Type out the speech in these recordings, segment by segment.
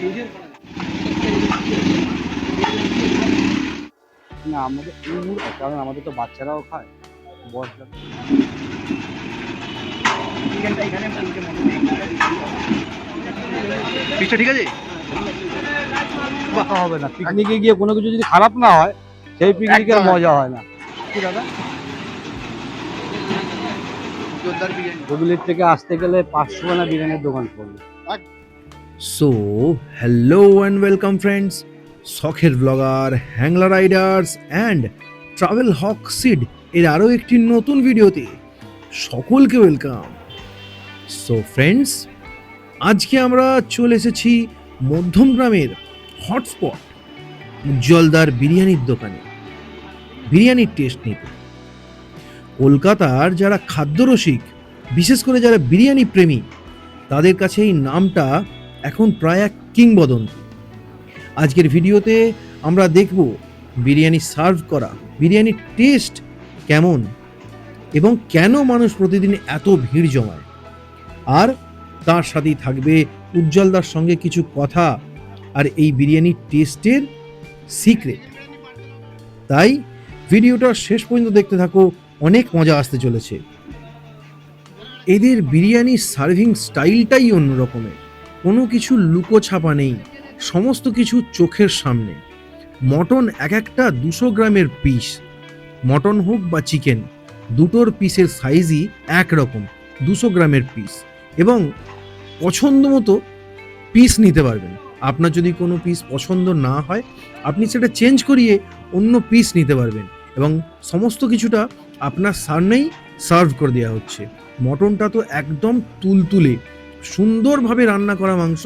না আমাদের কারণ আমাদের তো বাচ্চারাও খায় বয়স্ক পিসটা ঠিক আছে? হবে না পিকনিকে গিয়ে কোনো কিছু যদি খারাপ না হয় সেই পিকনিকের মজা হয় না কি দাদা হুগলির থেকে আসতে গেলে 500 টাকা বিরিয়ানির দোকান পড়বে। So hello and welcome friends, শখের blogger, Hangla riders and travel হক সিড এর আরও একটি নতুন ভিডিওতে সকলকে ওয়েলকাম। সো ফ্রেন্ডস, আজকে আমরা চলে এসেছি মধ্যমগ্রামের হটস্পট উজ্জ্বলদার বিরিয়ানির দোকানে বিরিয়ানির টেস্ট নিতে। কলকাতার যারা খাদ্যরসিক, বিশেষ করে যারা বিরিয়ানি প্রেমী, তাদের কাছে এই নামটা এখন প্রায় এক কিংবদন্তি। আজকের ভিডিওতে আমরা দেখব বিরিয়ানি সার্ভ করা, বিরিয়ানির টেস্ট কেমন এবং কেন মানুষ প্রতিদিন এত ভিড় জমায়, আর তার সাথেই থাকবে উজ্জ্বলদার সঙ্গে কিছু কথা আর এই বিরিয়ানির টেস্টের সিক্রেট। তাই ভিডিওটা শেষ পর্যন্ত দেখতে থাকো, অনেক মজা আসতে চলেছে। এদের বিরিয়ানি সার্ভিং স্টাইলটাই অন্য রকমের, কোনো কিছু লুকোছাপা নেই, সমস্ত কিছু চোখের সামনে। মটন এক একটা 200 গ্রামের পিস, মটন হোক বা চিকেন, দুটোর পিসের সাইজই একরকম, 200 গ্রামের পিস, এবং পছন্দ মতো পিস নিতে পারবেন। আপনার যদি কোনো পিস পছন্দ না হয় আপনি সেটা চেঞ্জ করিয়ে অন্য পিস নিতে পারবেন, এবং সমস্ত কিছুটা আপনার সামনেই সার্ভ করে দেওয়া হচ্ছে। মটনটা তো একদম তুলতুলে, সুন্দরভাবে রান্না করা মাংস,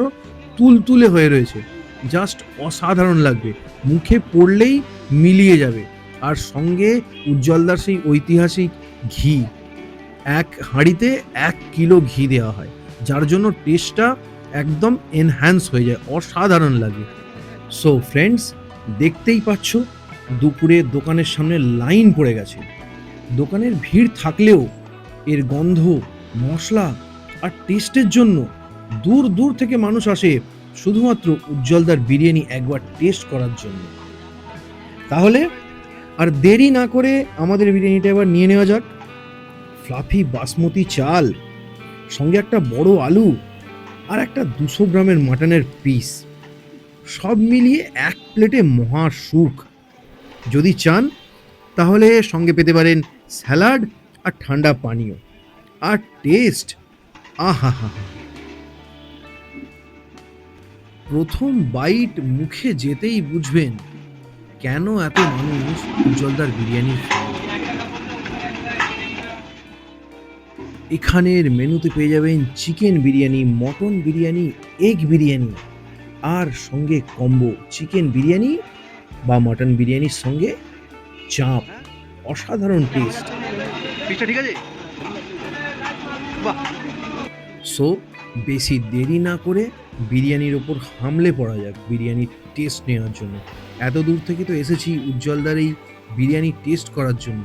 তুলতুলে হয়ে রয়েছে, জাস্ট অসাধারণ লাগবে, মুখে পড়লেই মিলিয়ে যাবে। আর সঙ্গে উজ্জ্বলদার সেই ঐতিহাসিক ঘি, এক হাঁড়িতে 1 কিলো ঘি দেওয়া হয়, যার জন্য টেস্টটা একদম এনহ্যান্স হয়ে যায়, অসাধারণ লাগে। সো ফ্রেন্ডস, দেখতেই পাচ্ছ দুপুরে দোকানের সামনে লাইন পড়ে গেছে। দোকানের ভিড় থাকলেও এর গন্ধ, মশলা আর টেস্টের জন্য দূর দূর থেকে মানুষ আসে শুধুমাত্র উজ্জ্বলদার বিরিয়ানি একবার টেস্ট করার জন্য। তাহলে আর দেরি না করে আমাদের বিরিয়ানিটা এবার নিয়ে নেওয়া যাক। ফ্লাফি বাসমতি চাল, সঙ্গে একটা বড় আলু আর একটা 200 গ্রামের মাটনের পিস, সব মিলিয়ে এক প্লেটে মহা সুখ। যদি চান তাহলে সঙ্গে পেতে পারেন স্যালাড আর ঠান্ডা পানীয়। আর টেস্ট, আহা হা হা, প্রথম বাইট মুখে যেতেই বুঝবেন কেন এত মানুষ উজ্জ্বলদার বিরিয়ানি খায়। এখানের মেনুতে পেয়ে যাবেন chicken biryani, mutton biryani, egg biryani, আর সঙ্গে কম্বো চিকেন বিরিয়ানি বা মটন বিরিয়ানির সঙ্গে চাপ। অসাধারণ টেস্ট। পিসটা ঠিক আছে? বাহ। সো বেশি দেরি না করে বিরিয়ানির ওপর হামলে পড়া যাক বিরিয়ানির টেস্ট নেওয়ার জন্য। এত দূর থেকে তো এসেছি উজ্জ্বলদার এই বিরিয়ানি টেস্ট করার জন্য।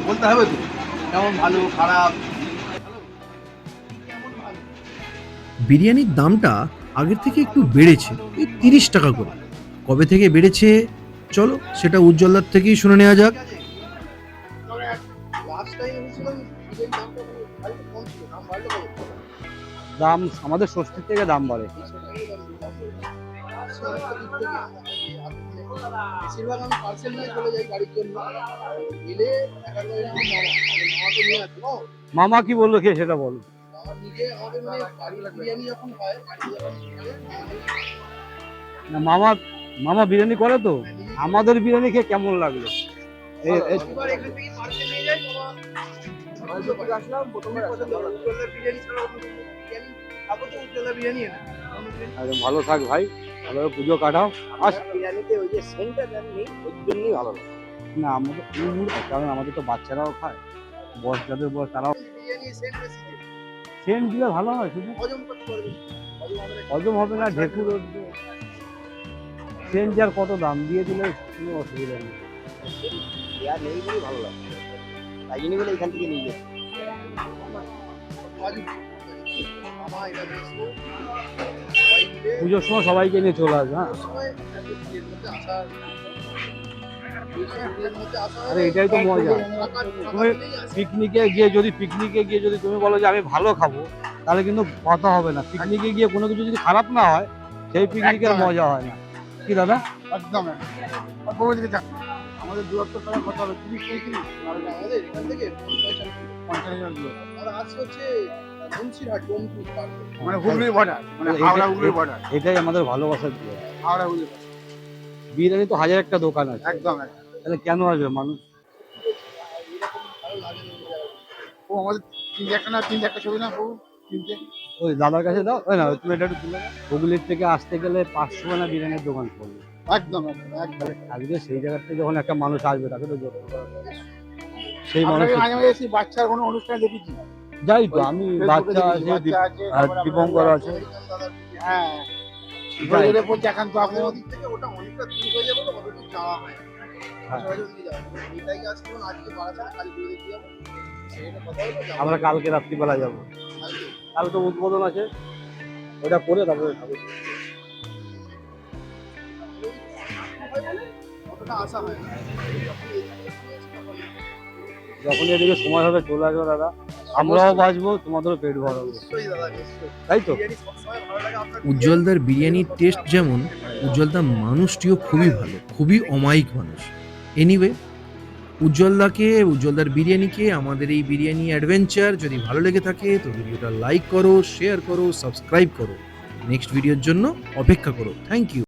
বলতে হবে তো কেমন ভালো খারাপ। বিরিয়ানির দামটা আগের থেকে একটু বেড়েছে, এই 30 টাকা করে। কবে থেকে বেড়েছে চলো সেটা উজ্জ্বলদার থেকেই শুনে নেওয়া যাক। দাম আমাদের ষষ্ঠীর থেকে দাম বাড়ে। বেশিরভাগ আমি পার্সেল নিয়ে চলে যাই গাড়ির জন্য, গেলে মামা কি বললো খেয়ে সেটা বলো। নিজে আমাদের মানে বাড়ির বিরিয়ানি যখন হয়, না মামা মামা বিরিয়ানি করে তো, আমাদের বিরিয়ানি খেয়ে কেমন লাগলো? এবার এখান থেকে পার্সেল নিয়ে যাই। আসলাম প্রথমে উজ্জ্বলদার বিরিয়ানি ছাড়া বিরিয়ানি খাবো তো উজ্জ্বলদার বিরিয়ানি এনে। একদম ভালো থাক ভাই, ভালোভাবে পুজো কাটাও। বিরিয়ানিতে ওই যে সেন্টটা দেননি, ওই জন্যই ভালো লাগে। না আমাদের কারণ আমাদের তো বাচ্চারাও খায়, বয়স যাদের বয়স তারাও বিরিয়ানি সেন্ট বেশি দেয়, সেন্ট দিলে ভালো হয়, শুধু হজম করতে পারবে, হজম হবে না। ঢেকুর সেন্ট যার কত দাম দিয়ে দিলে কোনো অসুবিধা নেই। আর নেই বলে ভালো লাগে, তাই জন্য বলে এখান থেকে নিয়ে যাই। মামা এটা বেসবো সবাই মিলে পুজোর সময় সবাইকে নিয়ে চলে আসবে, হ্যাঁ। সময় বিয়ের মধ্যে আসার বিয়ের মধ্যে আসা আরে এটাই তো মজা। তুমি পিকনিকে গিয়ে যদি তুমি বলো যে আমি ভালো খাবো, তাহলে কিন্তু কথা হবে না। পিকনিকে গিয়ে কোনো কিছু যদি খারাপ না হয়, সেই পিকনিকের একদম। মজা হয় না। কি দাদা? একদম দিকে যাক আমাদের দূরত্ব প্রায় কত হবে 30-35 আমাদের এখান থেকে 50 দূর আর আজকে হচ্ছে মুন্সিরহাট ডোমজুর পার্ক মানে হুগলির বর্ডার মানে হাওড়া হুগলির বর্ডার এটাই আমাদের ভালোবাসার দিয়ে। হাওড়া হুগলির বিরিয়ানি তো হাজার একটা দোকান আছে, একদম তাহলে কেন আসবে মানুষ? ও আমাদের 3 ছবি না বউ 3টে ওই দাদার কাছে দাও, ওই না তুমি এটা একটু তুলে দাও। হুগলির থেকে আসতে গেলে 500 না বিরিয়ানির দোকান পড়বে। একদম তাহলে আজকে সেই জায়গাতে যখন একটা মানুষ আসবে, তাকে তো যত্ন করা হবে। সেই মানুষ আপনাকে মাঝে মাঝে এসে বাচ্চার কোনো অনুষ্ঠান দেখেছি যাই তো, আমি বাচ্চা আছে, বাচ্চা আছে আর তারপর দীপঙ্কর আছে। হ্যাঁ যাই। এর উপর দেখান তো আপনি ওদিক থেকে ওটা অনেকটা দূর হয়ে যাবে তো অতটুকু যাওয়া হয় হ্যাঁ। সবাই ওদিকে যাবে এটাই আজকে যেমন আজকে বারাসাত কালী পুজো দেখতে যাবো সেটা কথা হলো যাবো আমরা কালকে রাত্রিবেলা যাবো, কালকে। কাল তো উদ্বোধন আছে, ওটা করে তারপরে খাবো। অতটা আশা হয় না যখন এদিকে সময় হবে চলে আসবে দাদা, আমরাও বাঁচবো, তোমাদেরও পেট ভরা হবে, নিশ্চয়ই দাদা নিশ্চয়ই তাই তো? বিরিয়ানি সবসময় ভালো লাগে আপনার উজ্জ্বলদার বিরিয়ানির টেস্ট যেমন, উজ্জ্বলদার মানুষটিও খুবই ভালো, খুবই অমায়িক মানুষ। এনিওয়ে, উজ্জ্বলদার বিরিয়ানিকে, আমাদের এই বিরিয়ানি অ্যাডভেঞ্চার যদি ভালো লেগে থাকে তো ভিডিওটা লাইক করো, শেয়ার করো, সাবস্ক্রাইব করো, নেক্সট ভিডিওর জন্য অপেক্ষা করো। Thank you.